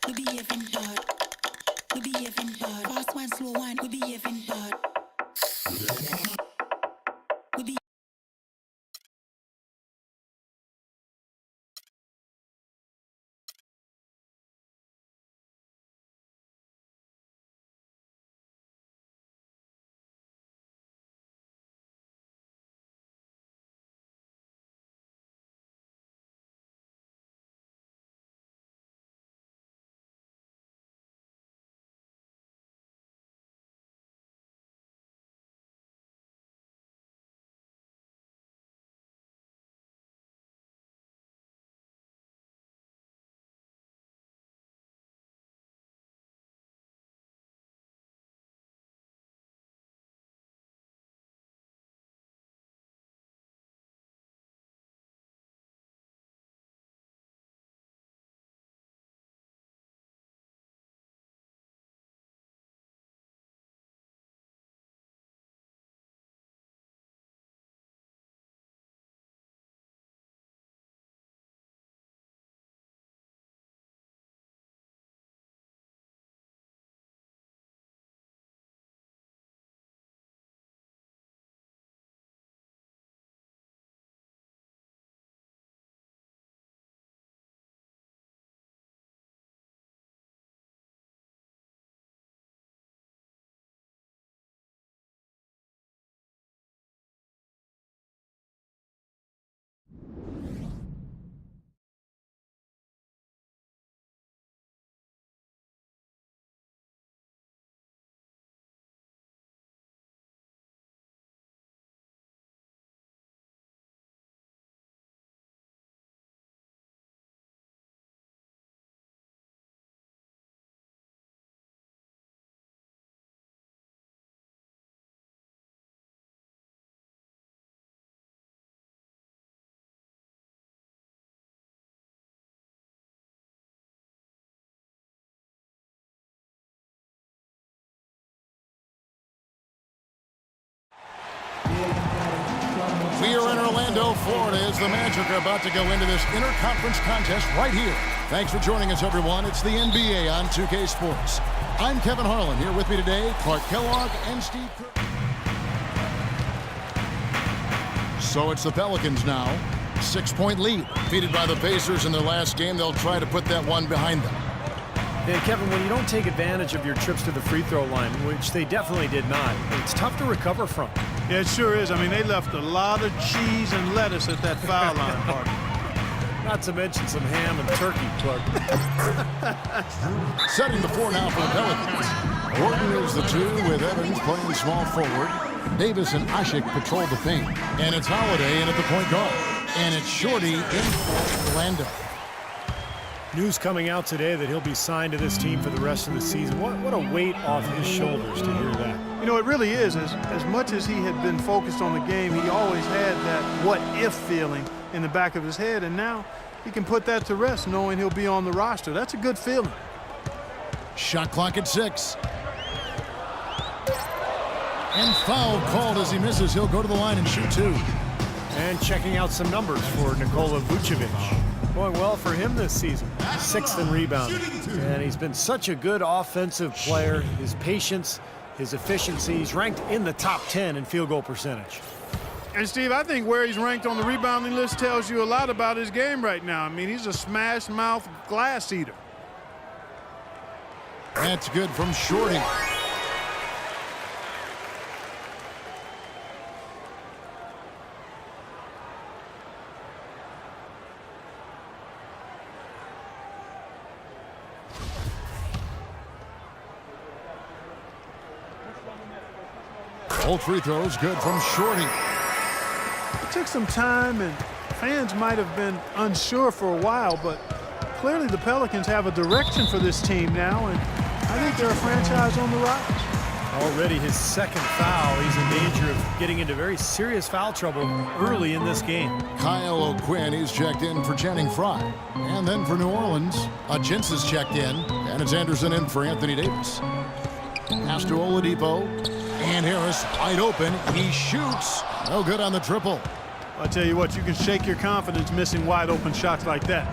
we behaving hard. We behaving hard. Fast one, slow one, we behaving hard. We be We are in Orlando, Florida, as the Magic are about to go into this interconference contest right here. Thanks for joining us, everyone. It's the NBA on 2K Sports. I'm Kevin Harlan. Here with me today, Clark Kellogg and Steve Kerr. So it's the Pelicans now. 6-point lead. Defeated by the Pacers in their last game. They'll try to put that one behind them. Yeah, Kevin, when you don't take advantage of your trips to the free throw line, which they definitely did not, it's tough to recover from. Yeah, it sure is. I mean, they left a lot of cheese and lettuce at that foul line party. Not to mention some ham and turkey, Clark. Setting the floor now for the Pelicans. Gordon is the two with Evans playing small forward. Davis and Asik patrol the paint. And it's Holiday in at the point guard. And it's Shorty in for Orlando. News coming out today that he'll be signed to this team for the rest of the season. What a weight off his shoulders to hear that. You know, it really is. As much as he had been focused on the game, he always had that what-if feeling in the back of his head, and now he can put that to rest knowing he'll be on the roster. That's a good feeling. Shot clock at 6. And foul called as he misses. He'll go to the line and shoot 2. And checking out some numbers for Nikola Vucevic. Going well for him this season. 6th in rebounding. And he's been such a good offensive player. His patience, his efficiency. He's ranked in the top 10 in field goal percentage. And, Steve, I think where he's ranked on the rebounding list tells you a lot about his game right now. I mean, he's a smash-mouth glass eater. That's good from Shorty. Both free throws good from Shorty. It took some time, and fans might have been unsure for a while, but clearly the Pelicans have a direction for this team now, and I think they're a franchise on the rise. Already his 2nd foul. He's in danger of getting into very serious foul trouble early in this game. Kyle O'Quinn, he's checked in for Channing Frye. And then for New Orleans, Agents is checked in, and it's Anderson in for Anthony Davis. Pass to Oladipo, and Harris wide open. He shoots. No good on the triple. I tell you what, you can shake your confidence missing wide open shots like that.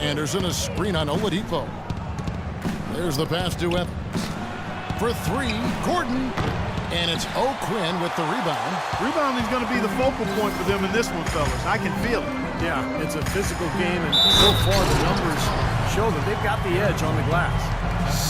Anderson, a screen on Oladipo. There's the pass to Evans. For three, Gordon. And it's O'Quinn with the rebound. Rebounding's going to be the focal point for them in this one, fellas. I can feel it. Yeah, it's a physical game, and so far the numbers show that they've got the edge on the glass.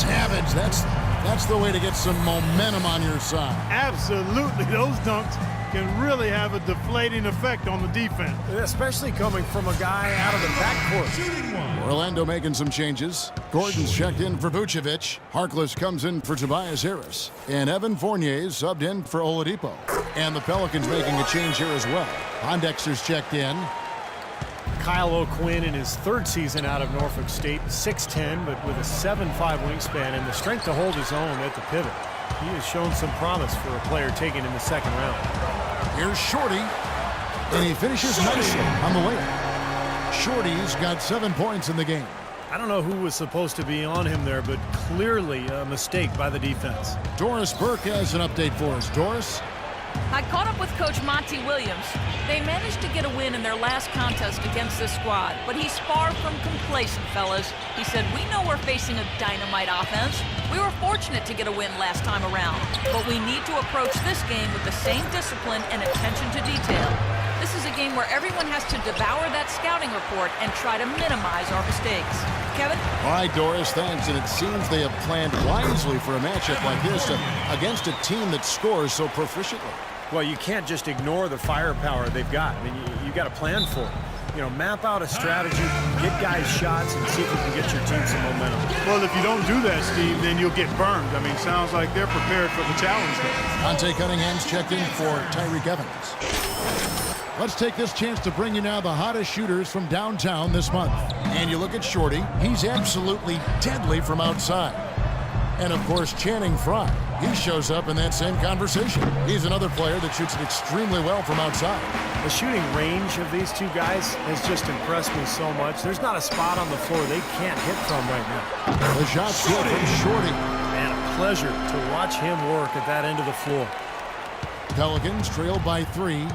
Savage, that's the way to get some momentum on your side. Absolutely. Those dunks can really have a deflating effect on the defense. Especially coming from a guy out of the backcourt. Orlando making some changes. Gordon's checked in for Vucevic. Harkless comes in for Tobias Harris. And Evan Fournier subbed in for Oladipo. And the Pelicans making a change here as well. Pondexter's checked in. Kyle O'Quinn in his third season out of Norfolk State, 6'10", but with a 7'5" wingspan and the strength to hold his own at the pivot. He has shown some promise for a player taken in the second round. Here's Shorty, and he finishes nicely on the layup. Shorty's got 7 points in the game. I don't know who was supposed to be on him there, but clearly a mistake by the defense. Doris Burke has an update for us. Doris? I caught up with Coach Monty Williams. They managed to get a win in their last contest against this squad, but he's far from complacent, fellas. He said, "We know we're facing a dynamite offense. We were fortunate to get a win last time around, but we need to approach this game with the same discipline and attention to detail. This is a game where everyone has to devour that scouting report and try to minimize our mistakes." Kevin? All right, Doris, thanks. And it seems they have planned wisely for a matchup like this against a team that scores so proficiently. Well, you can't just ignore the firepower they've got. I mean, you got to plan for it. You know, map out a strategy, get guys shots, and see if you can get your team some momentum. Well, if you don't do that, Steve, then you'll get burned. I mean, sounds like they're prepared for the challenge. Dante Cunningham's checked in for Tyreke Evans. Let's take this chance to bring you now the hottest shooters from downtown this month. And you look at Shorty, he's absolutely deadly from outside. And of course, Channing Frye, he shows up in that same conversation. He's another player that shoots it extremely well from outside. The shooting range of these two guys has just impressed me so much. There's not a spot on the floor they can't hit from right now. The shot's good from Shorty. Man, a pleasure to watch him work at that end of the floor. Pelicans trail by 3.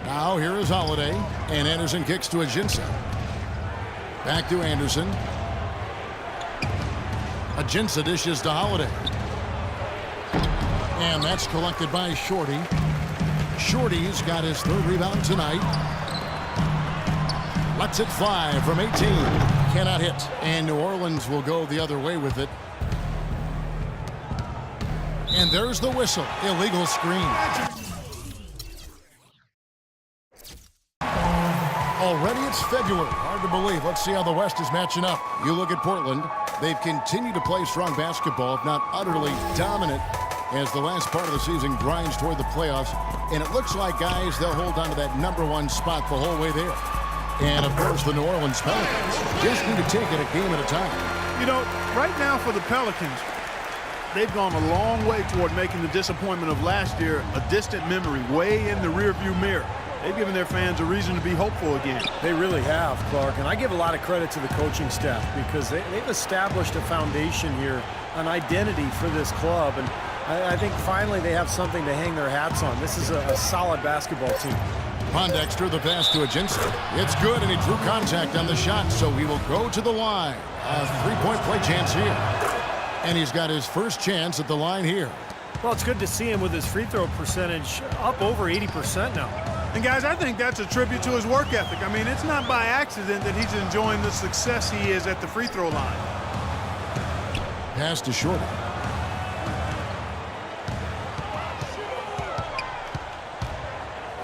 Now here is Holiday, and Anderson kicks to Ajinça. Back to Anderson. Ajinça dishes to Holiday. And that's collected by Shorty. Shorty's got his 3rd rebound tonight. Lets it fly from 18. Cannot hit. And New Orleans will go the other way with it. And there's the whistle. Illegal screen. Already it's February. Hard to believe. Let's see how the West is matching up. You look at Portland. They've continued to play strong basketball, if not utterly dominant, as the last part of the season grinds toward the playoffs. And it looks like, guys, they'll hold on to that #1 spot the whole way there. And, of course, the New Orleans Pelicans just need to take it a game at a time. You know, right now for the Pelicans, they've gone a long way toward making the disappointment of last year a distant memory, way in the rearview mirror. They've given their fans a reason to be hopeful again. They really have, Clark, and I give a lot of credit to the coaching staff because they've established a foundation here, an identity for this club, and I think finally they have something to hang their hats on. This is a solid basketball team. Pondexter, the pass to Ajinça. It's good, and he drew contact on the shot, so he will go to the line. A 3-point play chance here. And he's got his first chance at the line here. Well, it's good to see him with his free throw percentage up over 80% now. And, guys, I think that's a tribute to his work ethic. I mean, it's not by accident that he's enjoying the success he is at the free throw line. Pass to Shorty.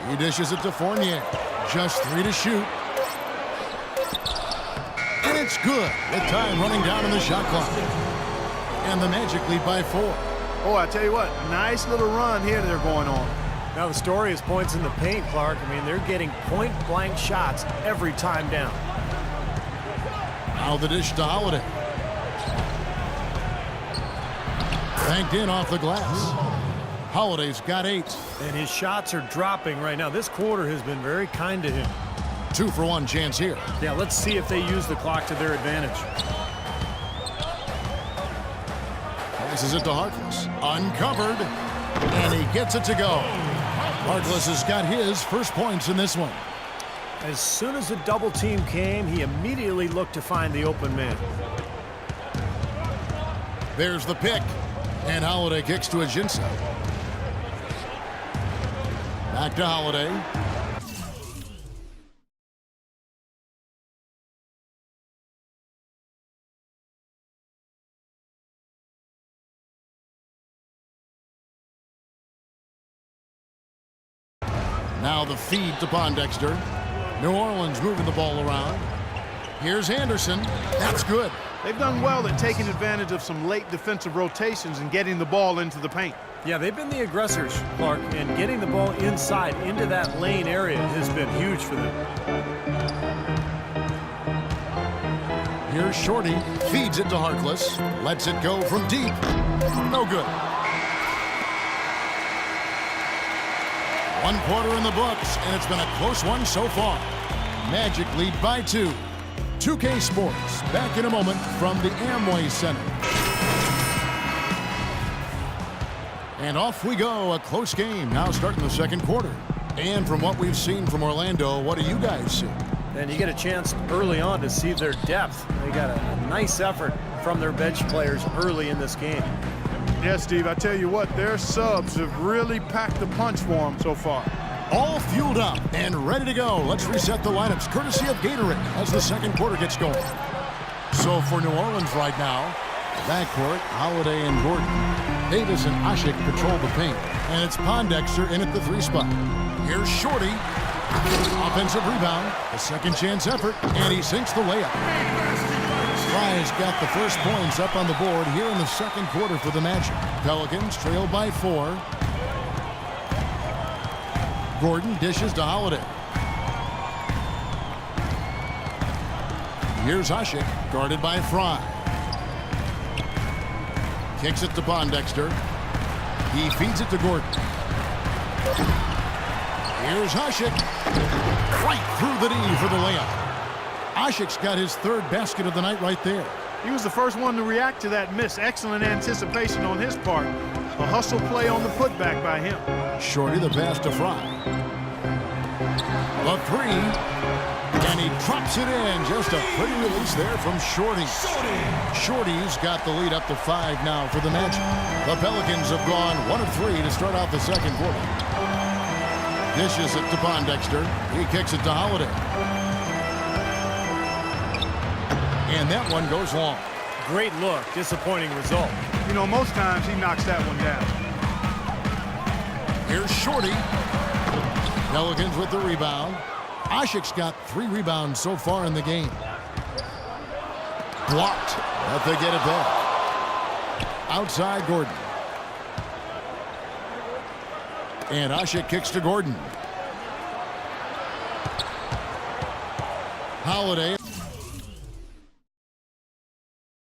He dishes it to Fournier. Just 3 to shoot. And it's good with time running down in the shot clock. And the Magic lead by 4. Oh, I tell you what, nice little run here they're going on. Now the story is points in the paint, Clark. I mean, they're getting point-blank shots every time down. Now the dish to Holiday. Banked in off the glass. Holiday's got 8. And his shots are dropping right now. This quarter has been very kind to him. 2-for-1 chance here. Yeah, let's see if they use the clock to their advantage. Passes it to Harkless. Uncovered. And he gets it to go. Harkless has got his first points in this one. As soon as the double team came, he immediately looked to find the open man. There's the pick. And Holiday kicks to Ajinça. Back to Holiday. Now the feed to Pondexter. New Orleans moving the ball around. Here's Anderson. That's good. They've done well at taking advantage of some late defensive rotations and getting the ball into the paint. Yeah, they've been the aggressors, Clark, and getting the ball inside into that lane area has been huge for them. Here's Shorty. Feeds it to Harkless. Lets it go from deep. No good. 1 quarter in the books, and it's been a close one so far. Magic lead by 2. 2K Sports, back in a moment from the Amway Center. And off we go, a close game now starting the second quarter. And from what we've seen from Orlando, what do you guys see? And you get a chance early on to see their depth. They got a nice effort from their bench players early in this game. Yeah, Steve, I tell you what, their subs have really packed the punch for them so far. All fueled up and ready to go. Let's reset the lineups courtesy of Gatorade as the second quarter gets going. So for New Orleans right now, backcourt, Holiday and Gordon. Davis and Asik patrol the paint. And it's Pondexter in at the 3 spot. Here's Shorty. Offensive rebound. A second chance effort. And he sinks the layup. Fry's got the first points up on the board here in the second quarter for the Magic. Pelicans trail by 4. Gordon dishes to Holiday. Here's Asik, guarded by Fry. Kicks it to Pondexter. He feeds it to Gordon. Here's Asik. Right through the knee for the layup. Asik's got his 3rd basket of the night right there. He was the first one to react to that miss. Excellent anticipation on his part. A hustle play on the putback by him. Shorty the pass to Fry. The 3. And he drops it in. Just a pretty release there from Shorty. Shorty's got the lead up to 5 now for the Magic. The Pelicans have gone 1 of 3 to start out the second quarter. Dishes it to Pondexter. He kicks it to Holiday. And that one goes long. Great look, disappointing result. You know, most times he knocks that one down. Here's Shorty. Pelicans with the rebound. Asik's got 3 rebounds so far in the game. Blocked, but they get it back. Outside Gordon. And Asik kicks to Gordon. Holiday.